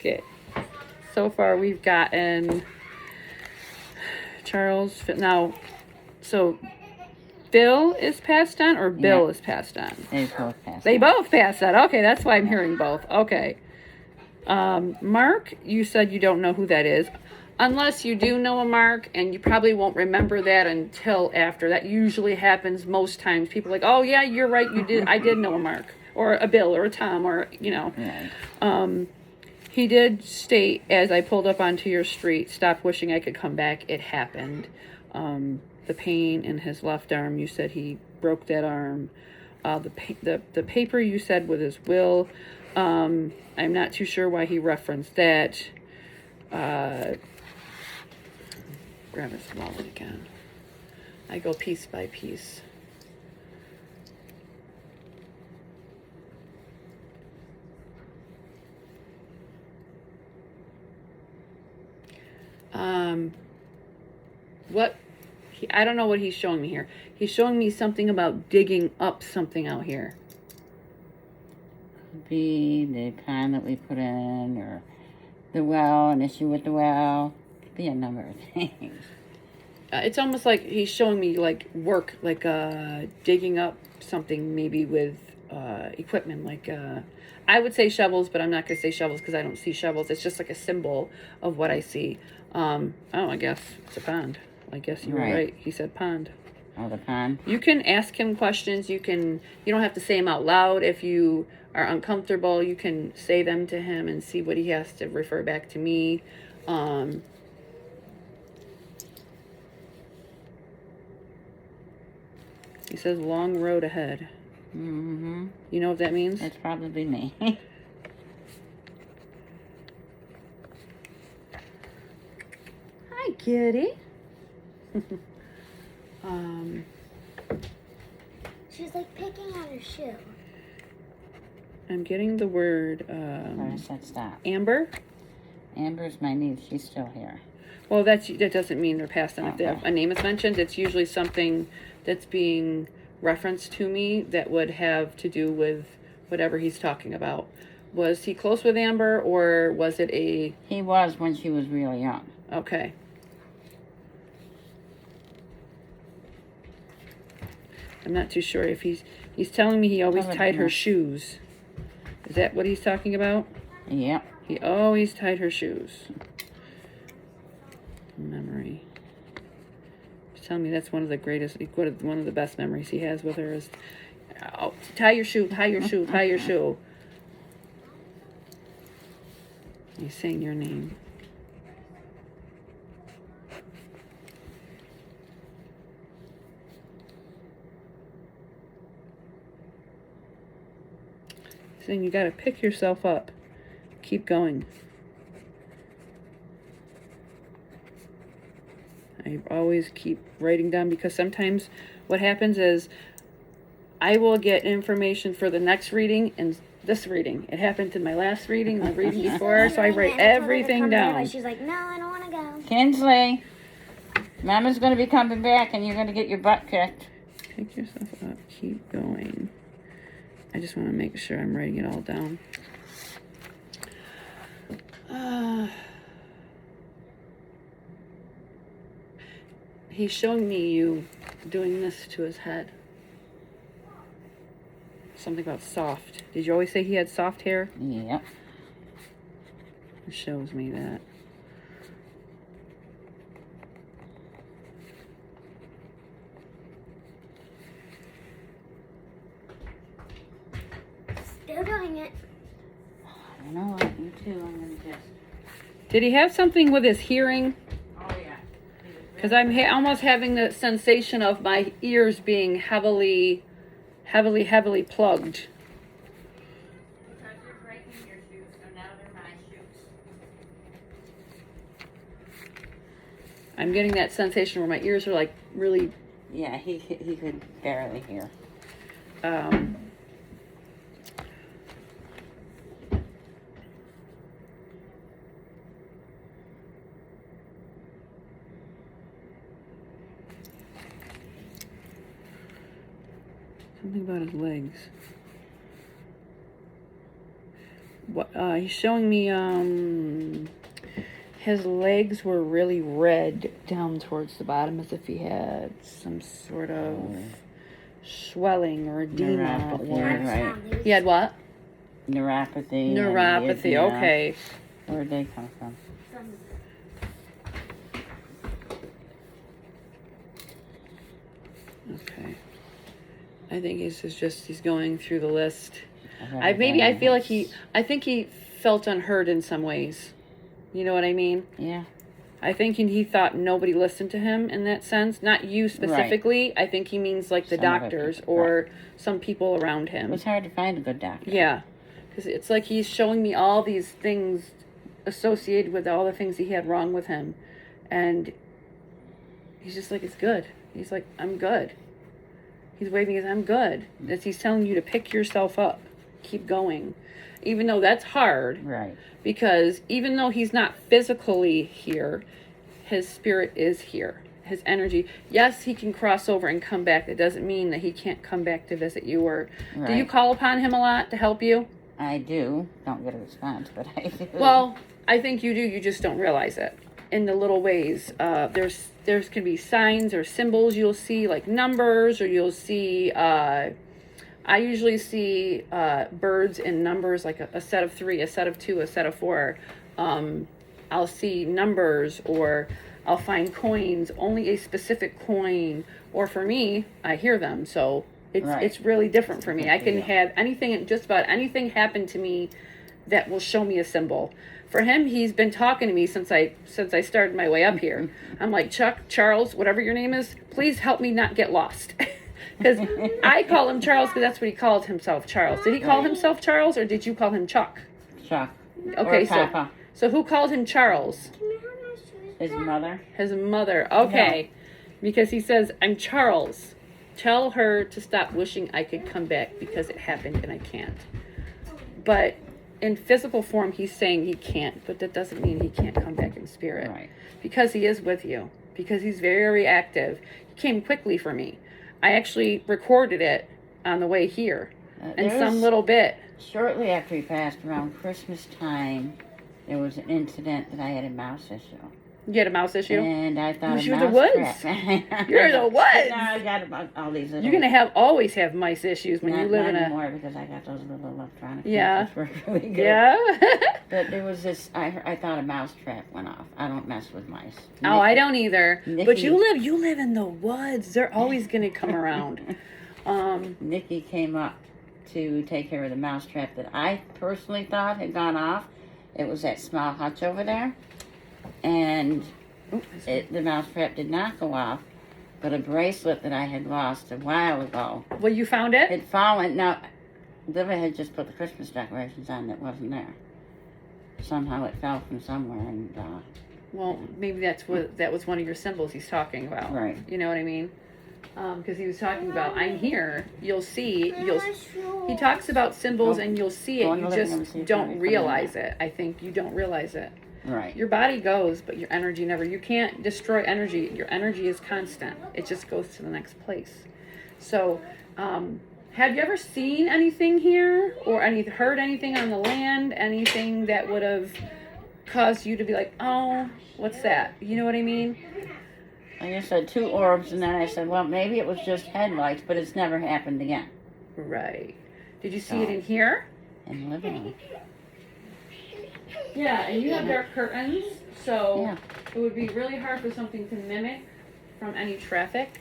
Okay. So far, we've gotten Charles. Now, so Phil is passed on, or Bill is passed on? They both passed. They both passed on. Okay, that's why I'm hearing both. Okay. Mark, you said you don't know who that is. Unless you do know a Mark, and you probably won't remember that until after. That usually happens most times. People are like, oh yeah, you're right, you did. I did know a Mark, or a Bill, or a Tom, or you know. Right. He did state, as I pulled up onto your street, stop wishing I could come back. It happened. The pain in his left arm, you said he broke that arm. The paper you said with his will. I'm not too sure why he referenced that. Grab his wallet again. I go piece by piece. I don't know what he's showing me here. He's showing me something about digging up something out here. Could be the pond that we put in, or the well, an issue with the well. Could be a number of things. It's almost like he's showing me like work, like digging up something, maybe with equipment, like I would say shovels, but I'm not gonna say shovels because I don't see shovels. It's just like a symbol of what I see. I guess it's a pond. I guess you were right. He said pond. Oh, the pond. You can ask him questions. You don't have to say them out loud. If you are uncomfortable, you can say them to him and see what he has to refer back to me. He says long road ahead. Mm-hmm. You know what that means? It's probably me. Hi, kitty. She's like picking on her shoe. I'm getting the word I said stop. Amber. Amber's my niece. She's still here. Well, that doesn't mean they're passed on. Okay. If a name is mentioned, it's usually something that's being referenced to me that would have to do with whatever he's talking about. Was he close with Amber, or was it a... He was when she was really young. Okay. I'm not too sure if he's telling me he always tied her shoes. Is that what he's talking about? Yep. He always tied her shoes. Memory. He's telling me that's one of the greatest, one of the best memories he has with her is, oh, tie your shoe, tie your shoe, tie your shoe. He's saying your name. He's saying you got to pick yourself up. Keep going. I always keep writing down, because sometimes what happens is I will get information for the next reading and this reading. It happened in my last reading and the reading before, so I write everything down. She's like, no, I don't want to go. Kinsley, Mama's going to be coming back and you're going to get your butt kicked. Pick yourself up. Keep going. I just want to make sure I'm writing it all down. He's showing me you doing this to his head. Something about soft. Did you always say he had soft hair? Yep. It shows me that. Still doing it. You know what? You too. I'm going to just... Did he have something with his hearing? Oh, yeah. Because I'm almost having the sensation of my ears being heavily plugged. Because you're breaking your shoes, so now they're my shoes. I'm getting that sensation where my ears are like really... Yeah, he could barely hear. Something about his legs. He's showing me his legs were really red down towards the bottom, as if he had some sort of swelling or edema. Neuropathy, Or right. he had what? Neuropathy. Neuropathy. Yeah. Okay. Where'd they come from? Okay. I think he's going through the list. I I think he felt unheard in some ways. You know what I mean? Yeah. I think he thought nobody listened to him in that sense. Not you specifically. I think he means like the Some other doctors people, or some people around It him. was hard to find a good doctor. Yeah. Because it's like he's showing me all these things associated with all the things he had wrong with him. And he's just like, it's good. He's like, I'm good. He's waving his, I'm good. He's telling you to pick yourself up. Keep going. Even though that's hard. Right. Because even though he's not physically here, his spirit is here. His energy. Yes, he can cross over and come back. That doesn't mean that he can't come back to visit you. Or do you call upon him a lot to help you? I do. Don't get a response, but I do. Well, I think you do. You just don't realize it. In the little ways, there's can be signs or symbols you'll see, like numbers, or you'll see. I usually see birds in numbers, like a set of 3, a set of 2, a set of 4. I'll see numbers, or I'll find coins, only a specific coin. Or for me, I hear them, so it's really different for me. I can have anything, just about anything happen to me that will show me a symbol. For him, he's been talking to me since I started my way up here. I'm like, Chuck, Charles, whatever your name is, please help me not get lost. Because I call him Charles because that's what he called himself, Charles. Did he call himself Charles, or did you call him Chuck? Chuck. Okay, or Papa. so who called him Charles? His mother. His mother. Okay. Because he says, I'm Charles. Tell her to stop wishing I could come back because it happened and I can't. But in physical form, he's saying he can't, but that doesn't mean he can't come back in spirit. Right. Because he is with you. Because he's very active. He came quickly for me. I actually recorded it on the way here. In some little bit. Shortly after he passed, around Christmas time, there was an incident that I had a mouse issue. You had a mouse issue? And I thought You're a the mouse woods. trap. You're the woods. Now I got about all these little... You're going to always have mice issues when you live in a... Not anymore, because I got those little electronic Yeah. things, which work really good. Yeah. But there was this, I thought a mouse trap went off. I don't mess with mice. Oh, I don't either. But Nikki- you live in the woods. They're always going to come around. Nikki came up to take care of the mouse trap that I personally thought had gone off. It was that small hutch over there. And the mouse trap did not go off. But a bracelet that I had lost a while ago Well, you found it? had fallen. Now, Liva had just put the Christmas decorations on that wasn't there. Somehow it fell from somewhere, and Well, maybe that was one of your symbols he's talking about. Right. You know what I mean? Because he was talking about, I'm here. You'll see. He talks about symbols, and you'll see Go it. in You the living room and see just if don't somebody realize it. I think you don't realize it. right. Your body goes, but your energy never. You can't destroy energy. Your energy is constant. It just goes to the next place. So, have you ever seen anything here, or heard anything on the land? Anything that would have caused you to be like, oh, what's that? You know what I mean? I just said 2 orbs, and then I said, well, maybe it was just headlights, but it's never happened again. Right. Did you see it in here? In the living room. Yeah, and you have dark curtains, so Yeah. it would be really hard for something to mimic from any traffic.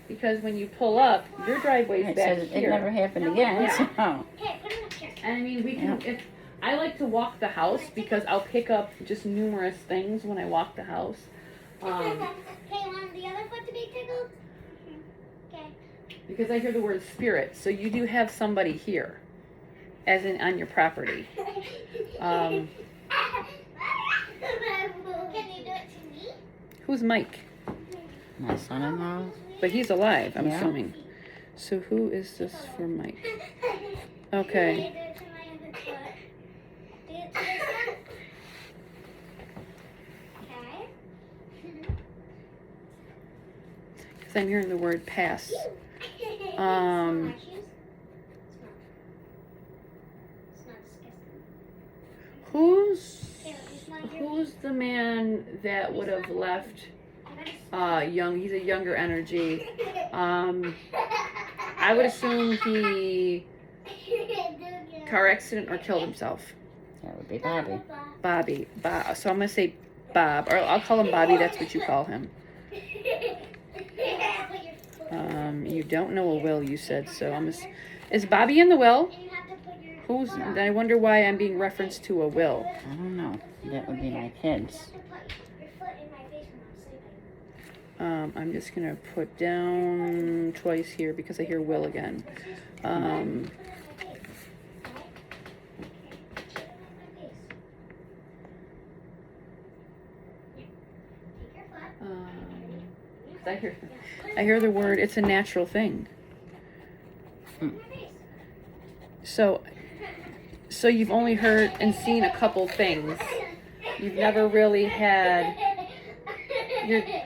Because when you pull up, your driveway's It back says here. it never happened again, Yeah. so. And I mean, we can. If I like to walk the house because I'll pick up just numerous things when I walk the house. Okay, want the other foot to be tickled? Okay. Because I hear the word spirit, so you do have somebody here, as in on your property. Can you do it to me? Who's Mike? My son-in-law. But he's alive, I'm Yeah. assuming. So who is this for Mike? Can Okay. you do it to my other foot? Do it to this one? Okay. Because I'm hearing the word pass. Smell my shoes? Smell. It's not disgusting. a man that would have left young. He's a younger energy. I would assume he car accident or killed himself. That would be Bobby. Bobby. So I'm gonna say Bob, or I'll call him Bobby. That's what you call him. You don't know a will, you said, so is Bobby in the will? I wonder why I'm being referenced to a will. I don't know. That would be my kids. I'm just gonna put down twice here because I hear will again. I hear the word. It's a natural thing. So you've only heard and seen a couple things. You've never really had.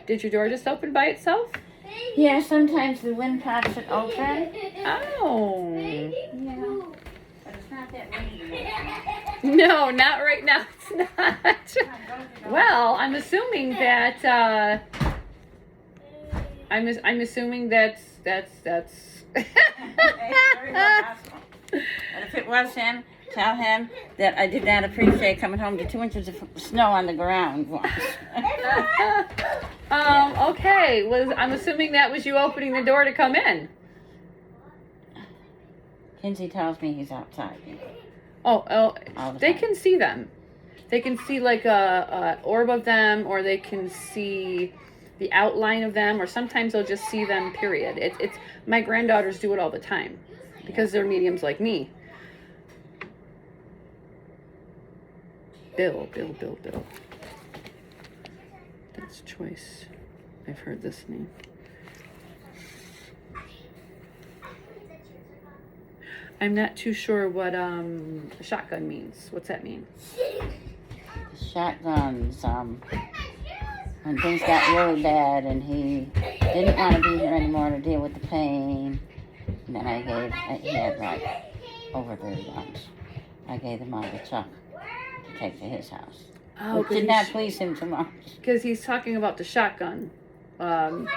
Did your door just open by itself? Yeah, sometimes the wind pops it open. Oh. Yeah. But it's not that windy. No, not right now. It's not. Well, I'm assuming that. I'm assuming that's. It's very well possible. But if it was him, tell him that I did not appreciate coming home to 2 inches of snow on the ground once. Okay. I'm assuming that was you opening the door to come in. Kinsey tells me he's outside. Oh, the they time. can see them. They can see like a orb of them, or they can see the outline of them, or sometimes they'll just see them. Period. It's my granddaughters do it all the time because they're mediums like me. Bill. That's choice. I've heard this name. I'm not too sure what shotgun means. What's that mean? The shotguns, when things got really bad and he didn't want to be here anymore to deal with the pain, and then he had like over 30 guns. I gave them all to Chuck to take to his house. Oh, which did not please him too much. Because he's talking about the shotgun. And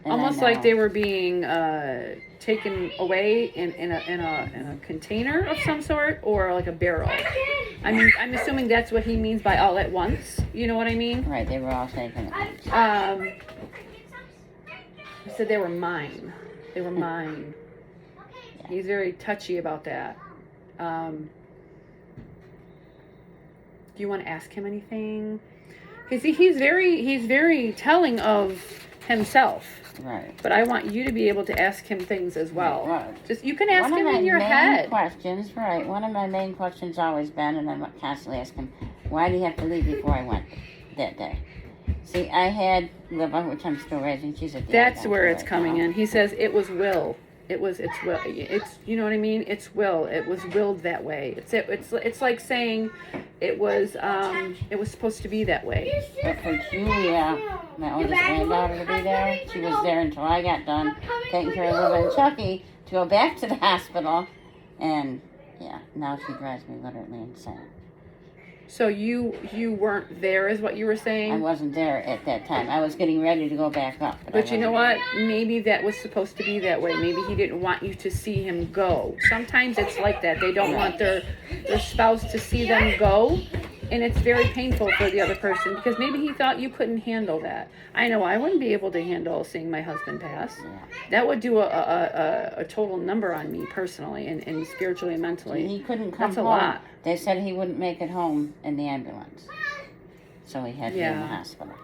Almost like they were being taken away in a container of some sort, or like a barrel. I mean, I'm assuming that's what he means by all at once. You know what I mean? Right, they were all taken at once. He said they were mine. They were mine. Yeah. He's very touchy about that. Do you want to ask him anything? Because he's very telling of himself. Right. But I want you to be able to ask him things as well. Right. Just you can ask him in your head. Questions, right? One of my main questions always been, and I'm constantly asking, why do you have to leave before I went that day? See, I had Liva, which I'm still raising. She's at the That's where it's right coming now. in. He says it was will. It's will. It's you know what I mean. It's will. It was willed that way. It's like saying it was supposed to be that way. But for Julia, my oldest granddaughter, to be there, she was there until I got done taking care of Liva and Chucky to go back to the hospital, and yeah, now she drives me literally insane. So you weren't there, is what you were saying? I wasn't there at that time. I was getting ready to go back up. But you know what? Maybe that was supposed to be that way. Maybe he didn't want you to see him go. Sometimes it's like that. They don't want their spouse to see them go. And it's very painful for the other person because maybe he thought you couldn't handle that. I know I wouldn't be able to handle seeing my husband pass. Yeah. That would do a total number on me personally and spiritually and mentally. He couldn't come That's home. a lot. They said he wouldn't make it home in the ambulance. So he had to be in the hospital.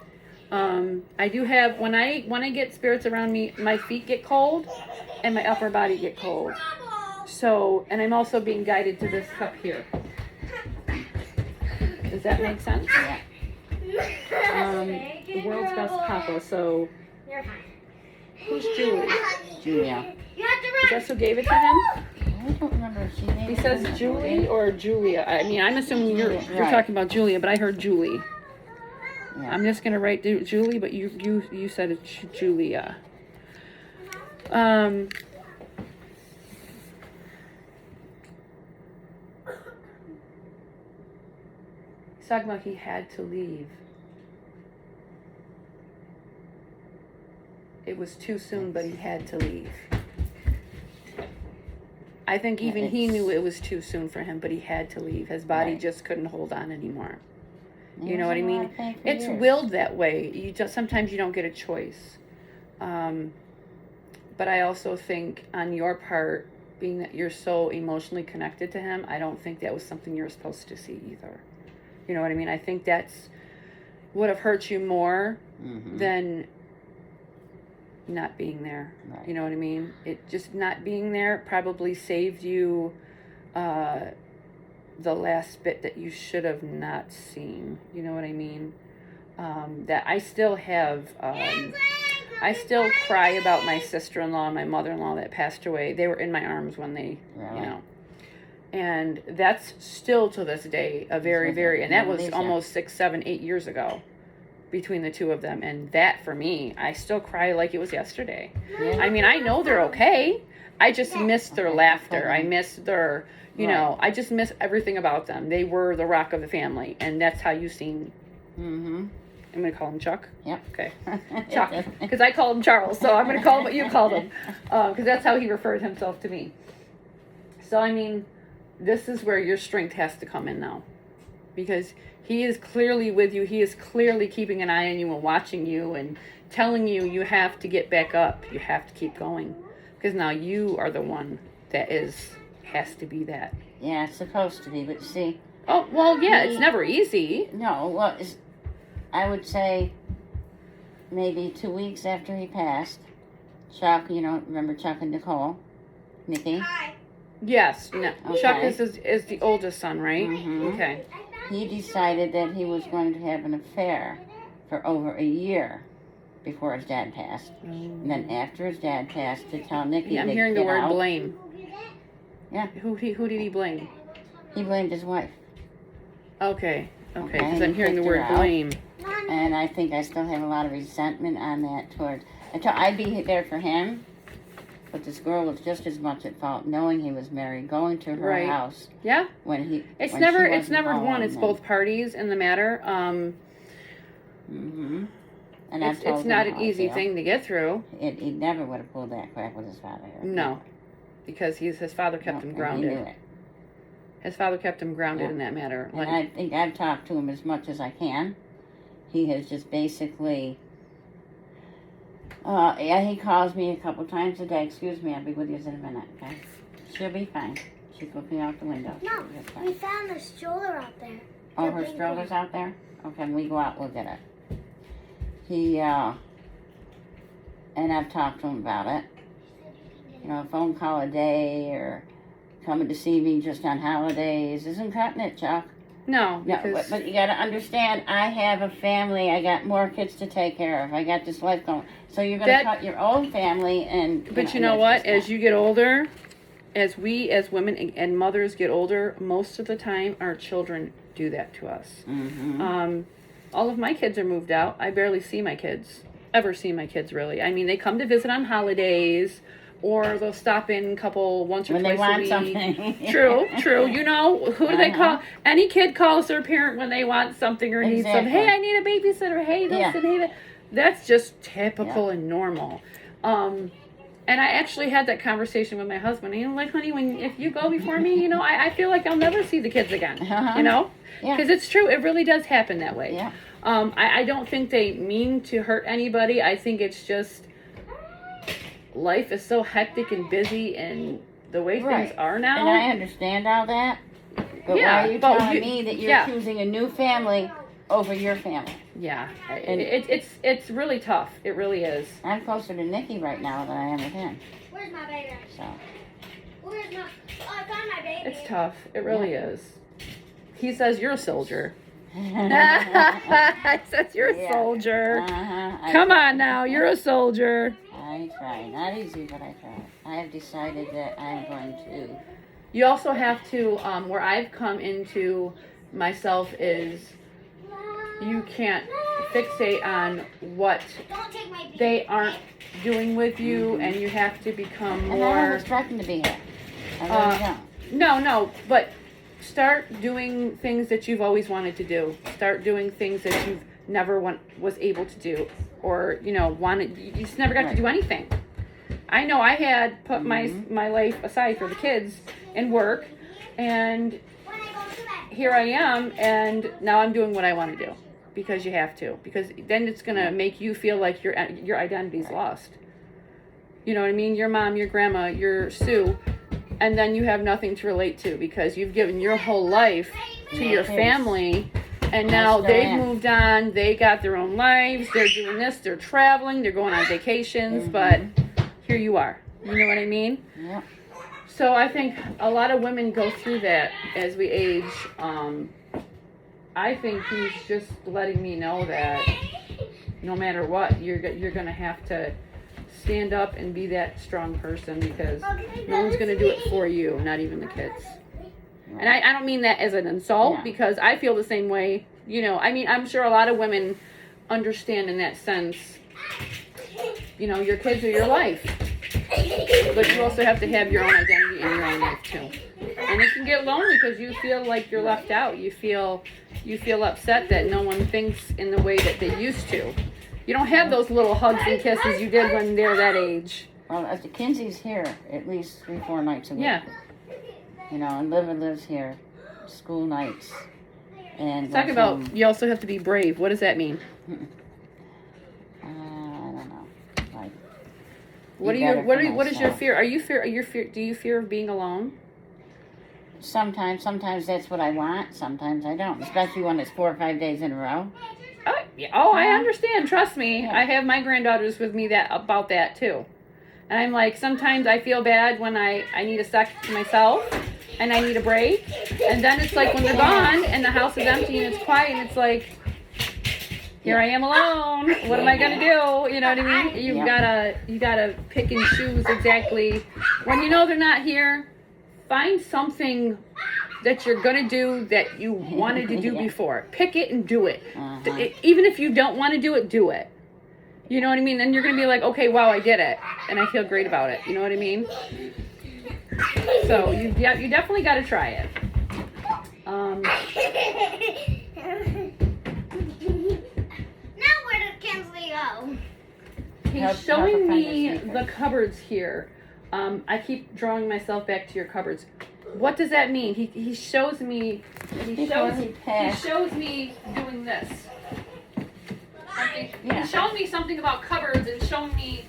I do have when I get spirits around me, my feet get cold and my upper body get cold. So, and I'm also being guided to this cup here. Does that make sense? Yeah. The world's best papa. So, who's Julie? Julia. Is that who gave it to him? I don't remember if she named He it says or not. Julie or Julia. I mean, I'm assuming you're Right. talking about Julia, but I heard Julie. Yeah. I'm just gonna write Julie, but you said it's Julia. It's talking about he had to leave. It was too soon, but he had to leave. I think even he knew it was too soon for him, but he had to leave. His body Right. just couldn't hold on anymore. He You know was what I in a lot mean? of pain for It's years. willed that way. You just sometimes you don't get a choice. But I also think on your part, being that you're so emotionally connected to him, I don't think that was something you're supposed to see either. You know what I mean? I think that's would have hurt you more Mhm. than not being there. Right. You know what I mean? It just not being there probably saved you the last bit that you should have not seen. You know what I mean? That I still have. I still cry about my sister-in-law and my mother-in-law that passed away. They were in my arms when they, Really? you know. And that's still to this day a very, very, and that was Amnesia. almost 6, 7, 8 years ago between the two of them. And that for me, I still cry like it was yesterday. Yeah. I mean, I know they're okay. I just miss their Okay. laughter. I miss their, you Right. know, I just miss everything about them. They were the rock of the family. And that's how you seen, Mhm. I'm going to call him Chuck. Yep. Okay. Chuck, because I called him Charles, so I'm going to call him what you called him, because that's how he referred himself to me. So, I mean, this is where your strength has to come in now, because he is clearly with you. He is clearly keeping an eye on you and watching you and telling you you have to get back up. You have to keep going, because now you are the one that has to be that. Yeah, it's supposed to be, but see, Oh, well, yeah, it's never easy. no, well, I would say maybe 2 weeks after he passed, Chuck, you know, remember Chuck and Nicole? Nikki? Hi. Yes, no, Chuck Okay. is the oldest son, right? Mhm. Okay. He decided that he was going to have an affair for over a year before his dad passed. And then after his dad passed, to tell Nikki Yeah, I'm to hearing the get word out, blame. Yeah. Who did he blame? he blamed his wife. Okay, Okay, because I'm he hearing the kicked her word out. blame. And I think I still have a lot of resentment on that towards. I'd be there for him, but this girl was just as much at fault, knowing he was married, going to her Right. house Yeah, when he. it's when never she it's wasn't never one. home It's and- both parties in the matter. Mhm. And I've It's told him not an how I easy feel. thing to get through. He never would have pulled that crap with his father. No, because his father kept him And grounded. He knew it. His father kept him grounded Yeah. in that matter. And I think I've talked to him as much as I can. He has just basically. Yeah, he calls me a couple times a day. Excuse me, I'll be with you in a minute, okay? She'll be fine. She's looking out the window. No, She'll be fine. we found a stroller out there. Oh, the her big stroller's out there? Okay, when we go out, we'll get it. He, and I've talked to him about it. You know, a phone call a day or coming to see me just on holidays isn't cutting it, Chuck. No, No, because but you gotta understand, I have a family, I got more kids to take care of, I got this life going. So you're gonna That- cut your own family and. but you know what? As you get older, as we as women and mothers get older, most of the time our children do that to us. Mm-hmm. All of my kids are moved out. I barely see my kids. Ever see my kids really? I mean, they come to visit on holidays, or they'll stop in once or When twice they want a week. something. True. You know, who do they call? Any kid calls their parent when they want something or need something. Exactly. Hey, I need a babysitter. Hey, this Yeah. and hey, that. That's just typical and normal. And I actually had that conversation with my husband. And I'm like, honey, if you go before me, you know, I feel like I'll never see the kids again. Uh-huh. You know? Yeah. Because it's true. It really does happen that way. Yeah. I don't think they mean to hurt anybody. I think it's just life is so hectic and busy and the way Right. things are now. And I understand all that. But Yeah, why are you but telling you- me that you're yeah. choosing a new family over your family? Yeah. And- It's really tough. It really is. I'm closer to Nikki right now than I am with him. Where's my baby? So Where's my? Oh, I found my baby. It's tough. It really is. He says you're a soldier. He says you're a Yeah. soldier. Uh-huh. Come on now, you're a soldier. I try. Not easy, but I try. I have decided that I'm going to. You also have to, where I've come into myself is you can't fixate on what Don't take my baby. they aren't doing with you, and you have to become And I don't more. expect him to be here. I really don't. No, but start doing things that you've always wanted to do. Start doing things that you've never was able to do, or wanted. You just never got to do anything. I know I had put my life aside for the kids and work, and here I am, and now I'm doing what I want to do because you have to. Because then it's gonna make you feel like your identity's lost. You know what I mean? Your mom, your grandma, your Sue, and then you have nothing to relate to because you've given your whole life to your family, and now they've moved on. They got their own lives. They're doing this. They're traveling. They're going on vacations. But here you are. You know what I mean? Yeah. So I think a lot of women go through that as we age. I think he's just letting me know that no matter what, you're going to have to stand up and be that strong person because no one's going to do it for you, not even the kids. And I don't mean that as an insult because I feel the same way. I mean, I'm sure a lot of women understand in that sense. Your kids are your life. But you also have to have your own identity in your own life too. And it can get lonely because you feel like you're left out. You feel upset that no one thinks in the way that they used to. You don't have those little hugs and kisses you did when they're that age. Well, Kinsey's here at least 3-4 nights a week. Yeah. And Liva lives here, school nights. And talk about, you also have to be brave. What does that mean? I don't know. Like, what is your fear? Do you fear of being alone? Sometimes that's what I want. Sometimes I don't, especially when it's 4 or 5 days in a row. I understand. Trust me. Yeah. I have my granddaughters with me about that too. And I'm like, sometimes I feel bad when I need a sec to myself and I need a break. And then it's like when they're gone and the house is empty and it's quiet and it's like, here I am alone. What am I gonna do? You know what I mean? You gotta pick and choose exactly when you know they're not here. Find something that you're gonna do that you wanted to do before. Pick it and do it. Even if you don't want to do it, do it. You know what I mean? Then you're gonna be like, okay, wow, I did it, and I feel great about it. You know what I mean? So you definitely got to try it. Now where did Kinsley go? He's showing me the cupboards here. I keep drawing myself back to your cupboards. What does that mean? He shows me. He shows me doing this. He's showing me something about cupboards and showing me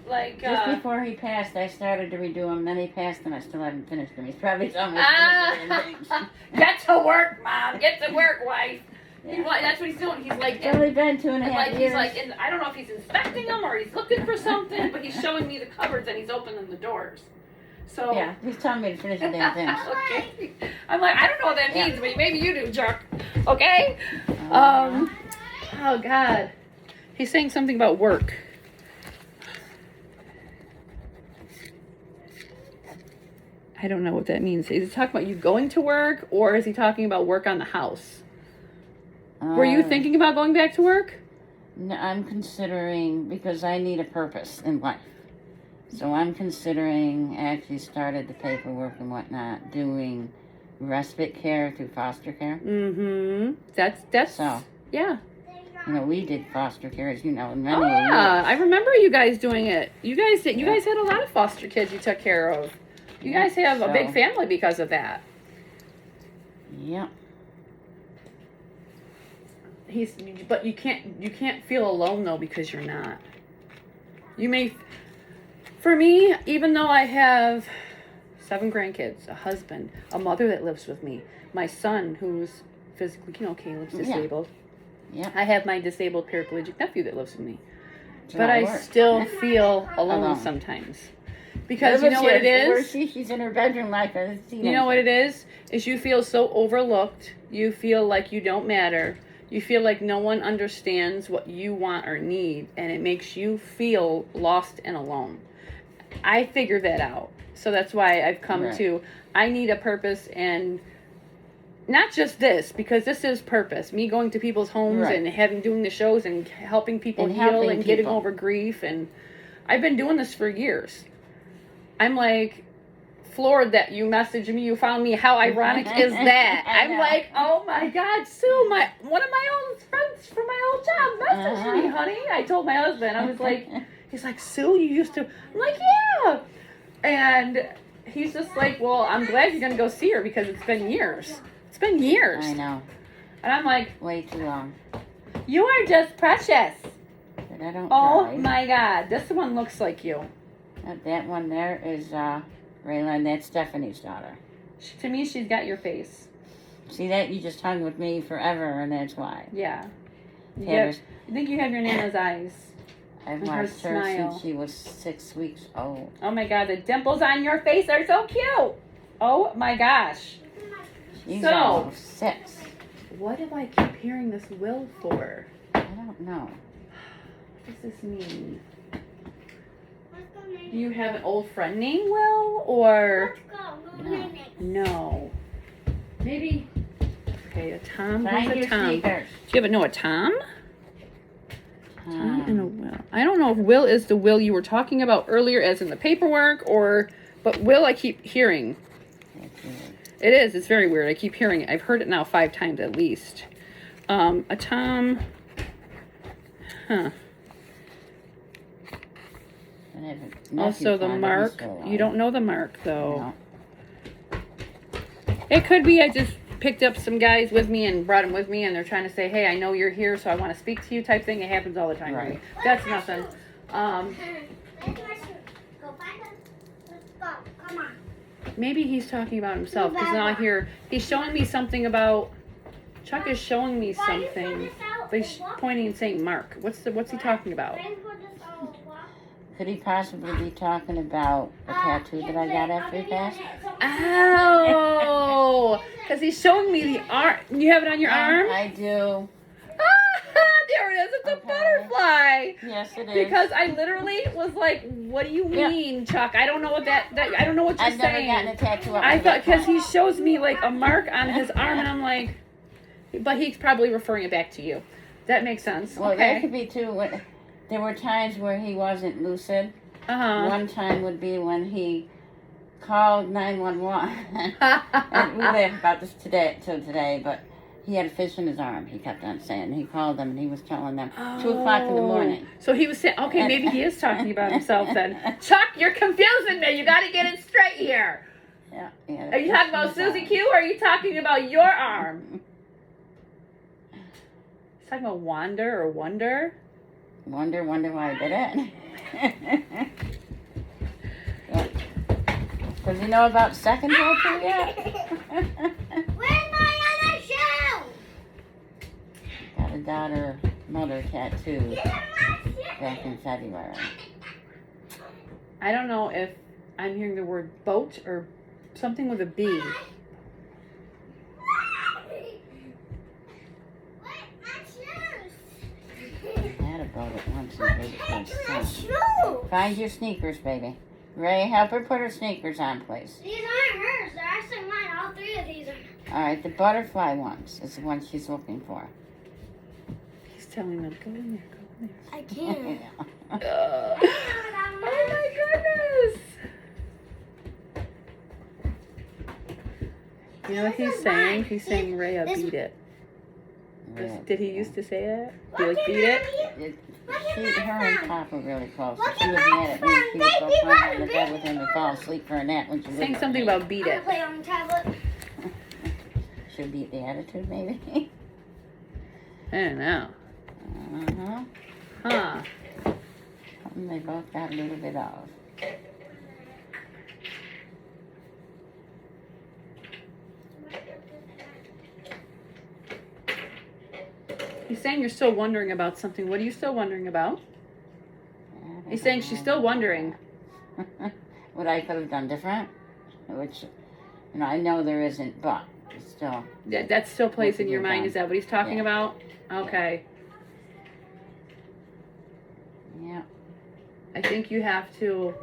like. Just before he passed, I started to redo them. Then he passed, and I still haven't finished them. He's probably telling me to finish them. Get to work, Mom. Get to work, wife. Yeah. That's what he's doing. He's like, it's only been 2.5 years. He's like, I don't know if he's inspecting them or he's looking for something, but he's showing me the cupboards and he's opening the doors. So yeah, he's telling me to finish the damn things. Okay. I'm like, I don't know what that means, but maybe you do, jerk. Okay. Oh God. He's saying something about work. I don't know what that means. Is he talking about you going to work, or is he talking about work on the house? Were you thinking about going back to work? No, I'm considering, because I need a purpose in life. So I'm considering, actually started the paperwork and whatnot, doing respite care through foster care. Mm-hmm. That's so. Yeah. We did foster care, as you know, in many years. I remember you guys doing it. You guys had a lot of foster kids you took care of. You guys have a big family because of that. Yep. But you can't feel alone though, because you're not. You may, for me, even though I have 7 grandkids, a husband, a mother that lives with me, my son who's physically, Caleb's disabled. Yeah. I have my disabled paraplegic nephew that lives with me. But I still feel alone sometimes. Because you know what it is? She's in her bedroom like a teenager. You know what it is? Is you feel so overlooked. You feel like you don't matter. You feel like no one understands what you want or need. And it makes you feel lost and alone. I figured that out. So that's why I've come to, I need a purpose, and not just this, because this is purpose. Me going to people's homes and doing the shows and helping people heal and getting over grief. And I've been doing this for years. I'm like floored that you messaged me, you found me. How ironic is that? I I'm know. like, oh my God, Sue, one of my old friends from my old job messaged me, honey. I told my husband, I was like, he's like, Sue, you used to, I'm like, yeah. And he's just like, well, I'm glad you're going to go see her because it's been years. It's been years. I know. And I'm like, Way too long. you are just precious. But I don't Oh drive. my God, this one looks like you. That one there is Raylan. That's Stephanie's daughter. To me, she's got your face. See that? You just hung with me forever, and that's why. Yeah. You, Taylor's, I think you have your Nana's eyes. I've and her watched her smile. since she was 6 weeks old. Oh my God, the dimples on your face are so cute. Oh my gosh. She's So- almost 6. What do I keep hearing this will for? I don't know. What does this mean? Let's go, Nene. Do you have an old friend named Will or Let's go. Go, No. Nene. no? Maybe. Okay, a Tom. Find Who's your a Tom? Do sneakers. you ever know a Tom? Tom and a Will. I don't know if Will is the Will you were talking about earlier, as in the paperwork, but Will I keep hearing. That's weird. It is. It's very weird. I keep hearing it. I've heard it now 5 times at least. A Tom. Huh. And I have a nephew Also the found it. He's Mark. still alive. You don't know the Mark though. No. It could be I just picked up some guys with me and brought them with me, and they're trying to say, "Hey, I know you're here, so I want to speak to you." Type thing. It happens all the time. To me. Right. That's nothing. Where's my shoes? Go find them. Let's go. Come on. Maybe he's talking about himself because now I hear he's showing me something about. Chuck is showing me Why you put something, this out? but he's pointing and saying Mark. What's he talking about? Why you put this out? What? Could he possibly be talking about a tattoo that I got after he passed? Oh, because he's showing me the arm. You have it on your arm? I do. There it is. It's a Okay. butterfly. Yes, it is. Because I literally was like, "What do you Yeah. mean, Chuck? I don't know what that I don't know what you're I've never saying." gotten a tattoo up I my thought back because he home. shows me like a mark on his arm, and I'm like, but he's probably referring it back to you. That makes sense. Well, that Okay. could be too. There were times where he wasn't lucid. Uh One time would be when he called 911. And we huh. laugh about this today, but he had a fish in his arm. He kept on saying. He called them and he was telling them 2:00 in the morning. So he was saying, okay, maybe he is talking about himself then. Chuck, you're confusing me. You got to get it straight here. Yeah, yeah. Are you talking about Susie Q, or are you talking about your arm? He's talking about Wander or Wonder. Wonder why I did it. Yeah. Does he know about second tattoo yet? Where's my other shoe? Got a daughter-mother tattoo These are my shoes. back in February. I don't know if I'm hearing the word boat or something with a B. Where's my shoes? I had a boat at once and What gave it to happened his to my son. shoes? Find your sneakers, baby. Ray, help her put her sneakers on, please. These aren't hers. They're actually mine. All 3 of these are. All right, the butterfly ones is the one she's looking for. He's telling them, go in there, go in I there. can't. Oh my goodness! You know what he's saying? He's saying, Rhea, beat it. Did he used to say that? Be like, beat it? Her and Papa really close. Look She at was my mad at me. She would friend. go climb on the bed with him and fall asleep for a nap when she was Saying with something me. about beat I'm it. gonna play on the tablet. Should beat the attitude, maybe. I don't know. Uh-huh. Huh. Something they both got a little bit of. He's saying you're still wondering about something. What are you still wondering about? He's saying she's still wondering. What I could have done different, which, I know there isn't, but it's still. That still plays What in your you've mind. done. Is that what he's talking Yeah. about? Okay. Yeah. I think you have to.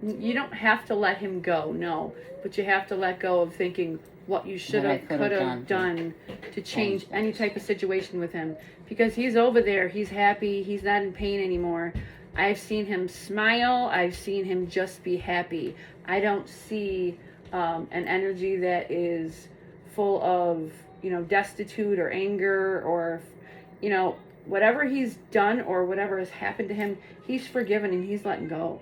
You don't have to let him go, no. But you have to let go of thinking what you should What I have, could could have have done to change change any things. type of situation with him. Because he's over there, he's happy, he's not in pain anymore. I've seen him smile. I've seen him just be happy. I don't see an energy that is full of, destitute or anger or, whatever he's done or whatever has happened to him, he's forgiven and he's letting go.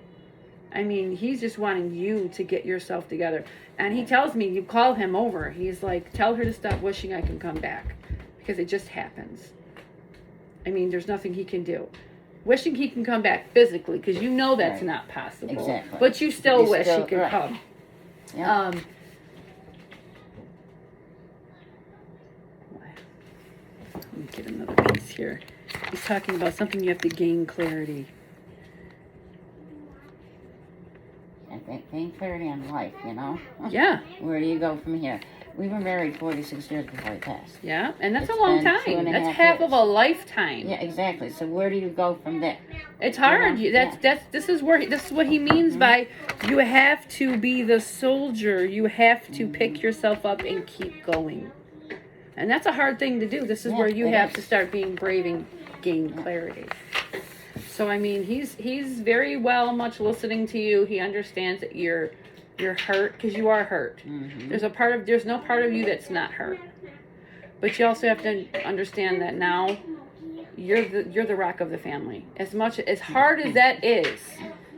I mean, he's just wanting you to get yourself together. And he tells me, you call him over. He's like, tell her to stop wishing I can come back. Because it just happens. I mean, there's nothing he can do. Wishing he can come back physically, because you know that's Right. not possible. Exactly. But you still You wish still- he could right. come. Yeah. Let me get another piece here. He's talking about something you have to gain clarity. I think gain clarity on life, Yeah, Where do you go from here? We were married 46 years before he passed. yeah, and that's It's a long been time. 2.5 That's half of years. a lifetime. Yeah, exactly. So where do you go from there? It's hard. Yeah. This is what he means by you have to be the soldier. You have to pick yourself up and keep going. And that's a hard thing to do. This is Yeah, where you it have is. to start being brave and gain clarity. So I mean, he's very well much listening to you. He understands that you're hurt because you are hurt. Mm-hmm. There's no part of you that's not hurt. But you also have to understand that now you're the rock of the family. As hard as that is,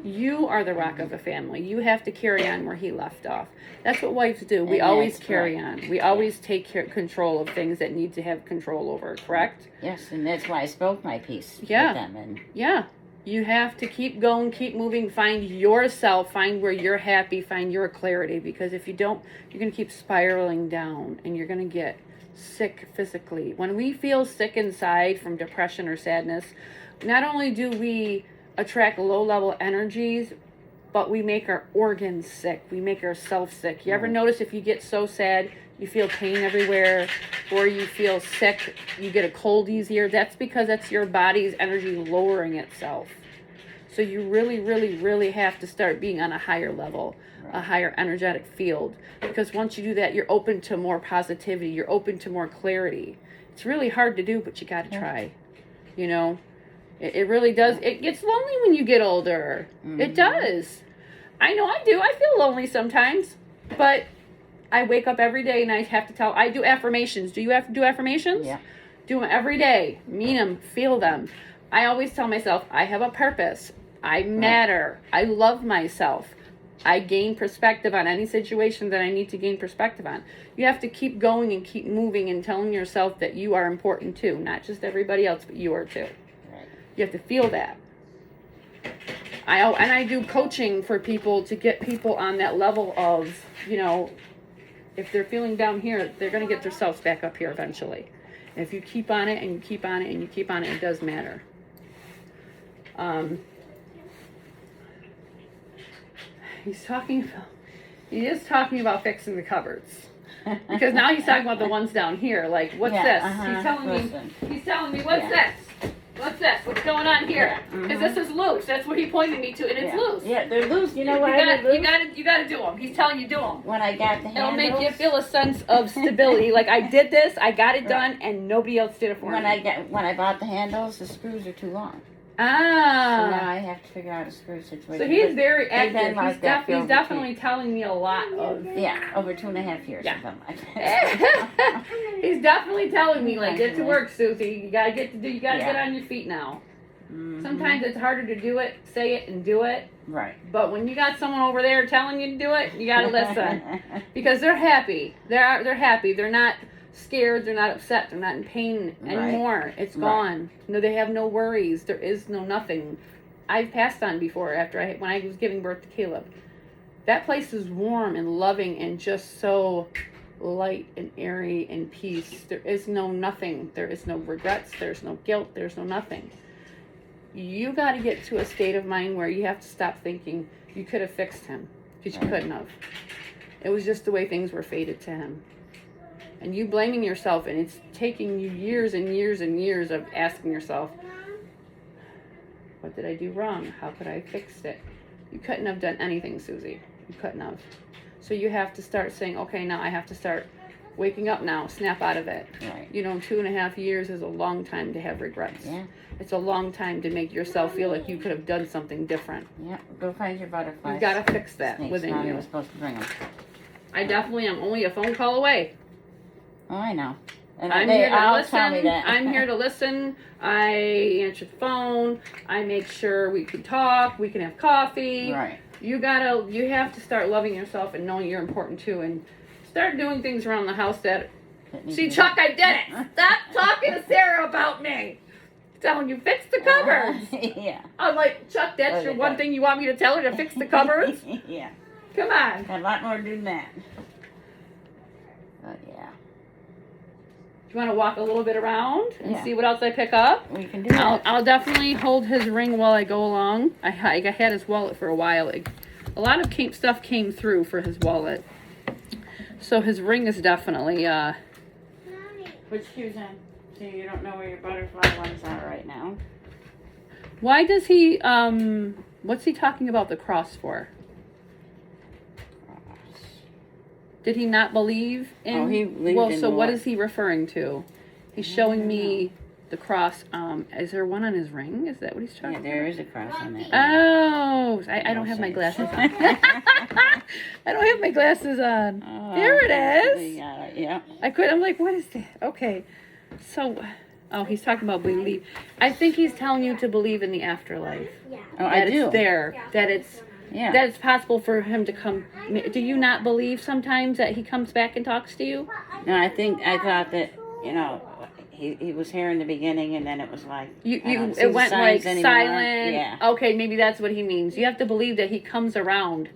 you are the rock of the family. You have to carry on where he left off. That's what wives do. We And always that's carry right. on. We always take control of things that need to have control over, correct? Yes, and that's why I spoke my piece Yeah. with them. And Yeah. You have to keep going, keep moving, find yourself, find where you're happy, find your clarity. Because if you don't, you're going to keep spiraling down and you're going to get sick physically. When we feel sick inside from depression or sadness, not only do we attract low-level energies, but we make our organs sick. We make ourselves sick. You ever Right. notice if you get so sad, you feel pain everywhere, or you feel sick, you get a cold easier? That's because that's your body's energy lowering itself. So you really, really, really have to start being on a higher level, a higher energetic field. Because once you do that, you're open to more positivity. You're open to more clarity. It's really hard to do, but you got to try. It really does. It gets lonely when you get older. It does. I know I do. I feel lonely sometimes, but I wake up every day and I have to I do affirmations. Do you have to do affirmations? yeah, Do them every day. Mean them. Feel them. I always tell myself, I have a purpose. I matter. I love myself. I gain perspective on any situation that I need to gain perspective on. You have to keep going and keep moving and telling yourself that you are important too. Not just everybody else, but you are too. right. You have to feel that. I do coaching for people to get people on that level of, if they're feeling down here, they're going to get themselves back up here eventually. And if you keep on it and you keep on it and you keep on it, it does matter. He is talking about fixing the cupboards. Because now he's talking about the ones down here. Like, what's Yeah, this? listen. He's telling me, what's Yeah. this? What's this? What's going on here? Yeah, Because this is loose. That's what he pointed me to, and it's yeah. loose. Yeah, they're loose. You know You why gotta, they're you loose? gotta, you gotta do them. He's telling you do them. When I got the It'll handles, make you feel a sense of stability. Like I did this, I got it done, and nobody else did it for when me. I bought the handles, the screws are too long. So now Ah. I have to figure out a screw situation. So he's But very they've been active. like He's, that for he's over definitely telling me a lot of. yeah, over 2.5 years. Yeah. I've done like that. He's definitely telling me like, get to work, Susie. You gotta get Yeah. on your feet now. Mhm. Sometimes it's harder to do it, say it, and do it. Right. But when you got someone over there telling you to do it, you gotta listen because they're happy. They're happy. They're not scared. They're not upset. They're not in pain anymore. It's Right. gone. No, they have no worries. There is no nothing. I've passed on before when I was giving birth to Caleb. That place is warm and loving and just so light and airy and peace. There is no nothing. There is no regrets. There's no guilt. There's no nothing. You got to get to a state of mind where you have to stop thinking you could have fixed him because you couldn't have. It was just the way things were fated to him. And you blaming yourself, and it's taking you years and years and years of asking yourself, what did I do wrong? How could I have fixed it? You couldn't have done anything, Susie. You couldn't have. So you have to start saying, okay, now I have to start waking up now, snap out of it. Right. You know, 2.5 years is a long time to have regrets. Yeah. It's a long time to make yourself feel like you could have done something different. Yeah. Go find your butterflies. You've got to fix that Snakes. within Mommy you. was supposed to bring them. I definitely am only a phone call away. Oh, I know. And I'm they here to all listen. tell me that. I'm here to listen. I answer the phone. I make sure we can talk. We can have coffee. Right. You have to start loving yourself and knowing you're important too, and start doing things around the house that. See, Chuck, I did it. Stop talking to Sarah about me. Telling you fix the cupboards. Yeah. I'm like, Chuck, that's Look your at one that. thing you want me to tell her, to fix the cupboards? Yeah. Come on. Got a lot more to do than that. But yeah, You want to walk a little bit around and Yeah. see what else I pick up? we can do that. I'll definitely hold his ring while I go along. I had his wallet for a while. A lot of stuff came through for his wallet. So his ring is definitely, Mommy. Put shoes on. So you don't know where your butterfly ones are right now. why does he, what's he talking about the cross for? Did he not believe in? Oh, he believed well, in so what what? is he referring to? He's showing me the cross. Is there one on his ring? Is that what he's talking Yeah, about? there is a cross on that. Oh, I don't have my glasses on. I don't have my glasses on. Oh, There it is. we got it, yeah. I'm like, what is that? Okay. So, he's talking about believe. I think he's telling you to believe in the afterlife. Yeah. Oh, I That do. it's there. That it's Yeah. that it's possible for him to come. Do you not believe sometimes that he comes back and talks to you? No, I thought that, you know, he was here in the beginning and then it was like, I don't see It the went signs like anymore. silent. Yeah. Okay, maybe that's what he means. You have to believe that he comes around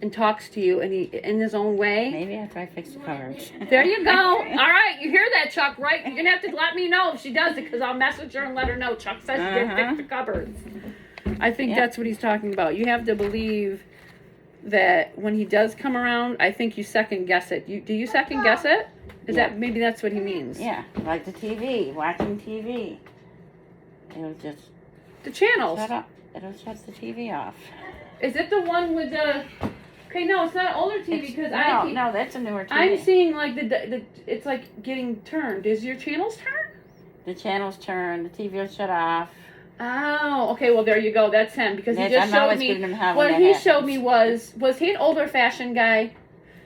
and talks to you, and he in his own way. Maybe after I fix the covers. There you go. All right, you hear that, Chuck, right? You're gonna have to let me know if she does it, because I'll message her and let her know. Chuck says she did fix the cupboards. I think Yeah. that's what he's talking about. You have to believe that when he does come around, I think you second guess it. Do you second guess it? Yeah. Maybe that's what he means? Yeah, like the TV, watching TV. It'll just The channels. shut up. It'll shut the TV off. Is it the one with the? Okay, no, it's not older TV because No, that's a newer TV. I'm seeing like the it's like getting turned. Is your channels turn? The channels turn, the TV will shut off. Oh, okay. Well, there you go. That's him because he Yes, just I'm showed always me. giving him hell when What that he happens. showed me was he an older fashioned guy?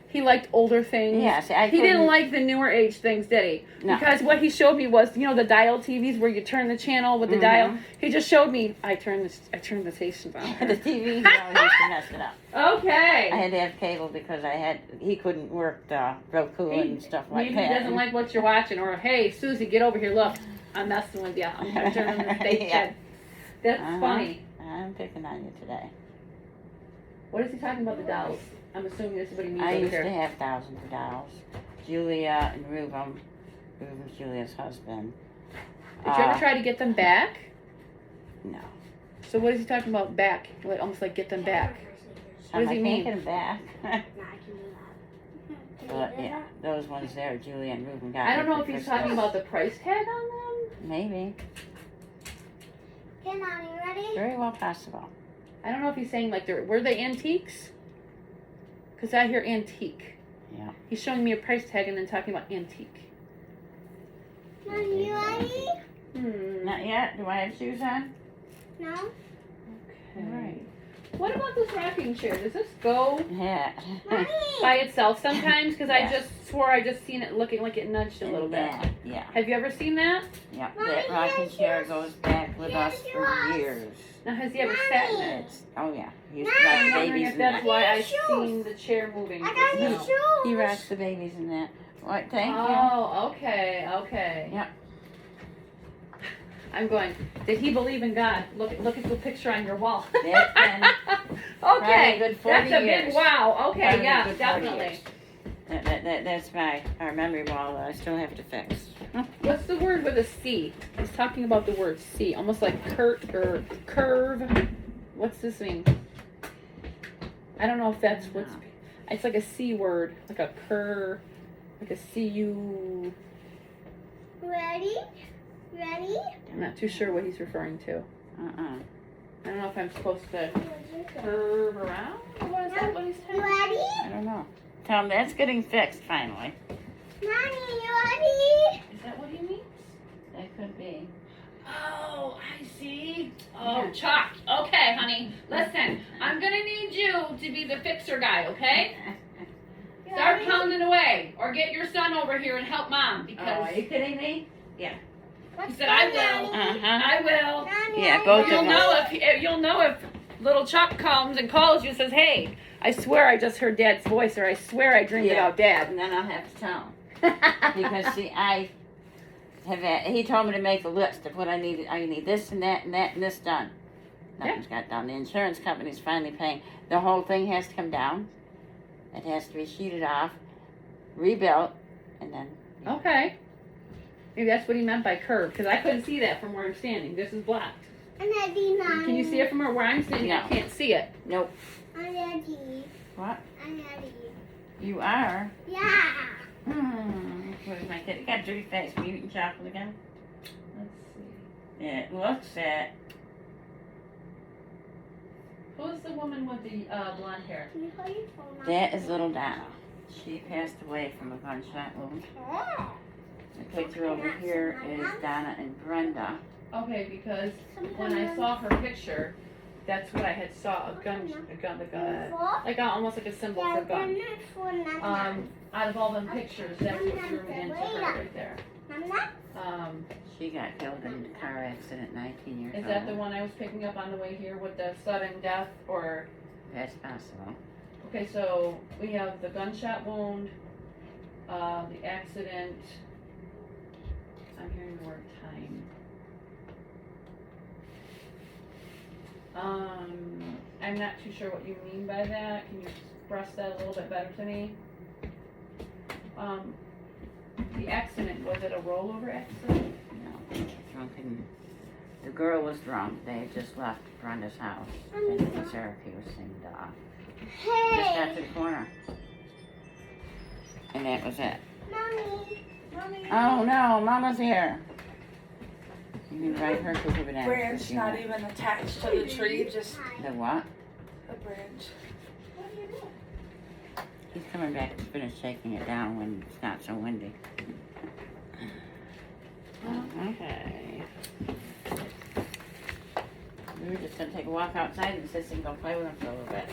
He liked older things. Yeah, see, I he didn't couldn't- like the newer age things, did he? No. Because what he showed me was, the dial TVs where you turn the channel with the dial. He just showed me. I turned the stations on. The TV, you know, used to mess it up. I Okay. had to have cable because he couldn't work the Roku and stuff like Maybe that. he doesn't like what you're watching, or hey, Susie, get over here. Look, I'm messing with you. I'm turning the station. Yeah. That's Uh-huh. funny. I'm picking on you today. What is he talking about the dolls? I'm assuming this is what he means I over used here. to have thousands of dolls. Julia and Reuben. Reuben's Julia's husband. Did you ever try to get them back? No. So what is he talking about back? Like, almost like get them back. What does he I mean? can't get them back. No, I can do that. But yeah, those ones there, Julia and Reuben got I don't me know for if he's Christmas. talking about the price tag on them. Maybe. Okay, Mom, you ready? Very well possible. I don't know if he's saying like were they antiques? Because I hear antique. Yeah. He's showing me a price tag and then talking about antique. Mom, you ready? Not yet. Do I have shoes on? No? Okay. What about this rocking chair? Does this go Yeah. Mommy! by itself sometimes? Because I Yeah. just swore I just seen it looking like it nudged a little bit. Yeah. Yeah. Have you ever seen that? Yeah. Mommy, That rocking yes, chair yes. goes back with us Yes, for yes. years. Now, has he ever sat in it? Oh yeah. He used to Nice. rock I'm the wondering babies if in that's that. why I Shoes. seen the chair moving. I got just new now. shoes! He rocks the babies in that. What? Thank you. Oh, okay. Yeah. I'm going. Did he believe in God? Look at the picture on your wall. That's been Okay, probably a good 40 that's a years. big wow. Okay, Probably a yeah, good 40 definitely. years. That's our memory wall that I still have to fix. What's the word with a C? He's talking about the word C, almost like or curve. What's this mean? I don't know if that's what's. It's like a C word, like a curve, like a C-U. Ready? Ready? I'm not too sure what he's referring to. I don't know if I'm supposed to curve around. Or what is that? What he's You saying? ready? I don't know. Tom, that's getting fixed finally. Mommy, you ready? Is that what he means? That could be. Oh, I see. Oh, Yeah. Chuck. Okay, honey. Listen, I'm gonna need you to be the fixer guy, okay? You Start ready? pounding away, or get your son over here and help mom Oh, because are you kidding me? What's he said I going will. on, Uh-huh. I will. Mommy, Yeah, I both know. of You'll know if little Chuck comes and calls you and says, "Hey, I swear I just heard Dad's voice," or "I swear I dreamed Yeah. about Dad." And then I'll have to tell him. Because see, he told me to make a list of what I needed. I need this and that and that and this done. Nothing's got done. The insurance company's finally paying. The whole thing has to come down. It has to be sheeted off, rebuilt, and then. Okay. Maybe that's what he meant by curve, because I couldn't see that from where I'm standing. This is blocked. I'm ready, Mommy. Can you see it from where I'm standing? I No. can't see it. Nope. I'm ready. What? I'm ready. You are? Yeah. Where's my kid? You got a dirty face. Were you eating chocolate again? Let's see. It looks at. Who's the woman with the blonde hair? Can you hold your phone, Mommy? That is little Donna. She passed away from a gunshot wound. Oh. The picture over here is Donna and Brenda. Okay, because when I saw her picture, that's what I had saw, a gun, like almost like a symbol for gun. Out of all them pictures, that's what drew me into her right there. She got killed in a car accident 19 years old. Is that the one I was picking up on the way here with the sudden death, or? That's possible. Okay, so we have the gunshot wound, the accident. I'm hearing the word time. I'm not too sure what you mean by that. Can you express that a little bit better to me? The accident, was it a rollover accident? No, drunken. The girl was drunk. They had just left Brenda's house. And the therapy was seemed off. Just got to the corner. And that was it. Mommy. Oh no, Mama's here. You can write her cuckoo banana. Branch not even attached to the tree, just The what? a branch. What do you mean? He's coming back to finish shaking it down when it's not so windy. Okay. We were just gonna take a walk outside and sit and go play with him for a little bit.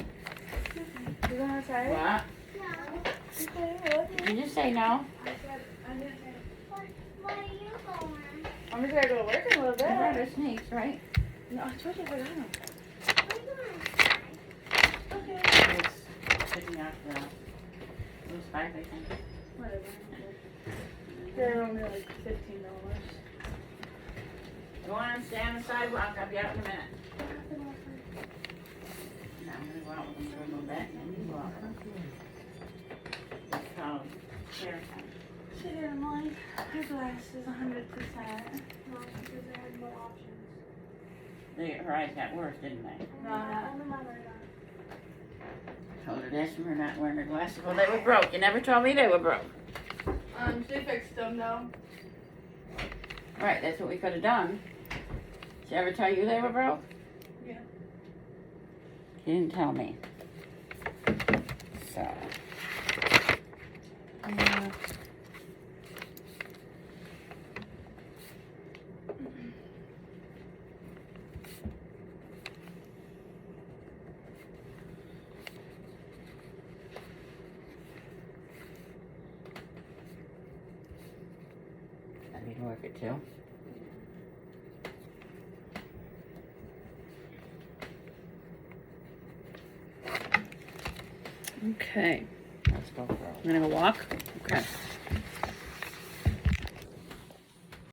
You gonna try it? What? No. Did you say no? Where are you going? I'm just gonna go to work in a little The bit. brother sneaks, right? No, I told you I forgot. Where are you going? Okay. It's picking up the loose pipe, I think. Whatever. They're only like $15. Go on and stay on the sidewalk. I'll be out in a minute. Now I'm gonna go out with him for a little bit and then you go out. It's called share time. She didn't like her glasses 100%. No, because they had more options. Her eyes got worse, didn't they? No, not. Told her this from her not wearing her glasses. Well, they were broke. You never told me they were broke. She fixed them though. Right, that's what we could have done. Did she ever tell you they were broke? Yeah. She didn't tell me. So. I need to work it too. Okay. Let's go for it. I'm gonna go walk. Okay.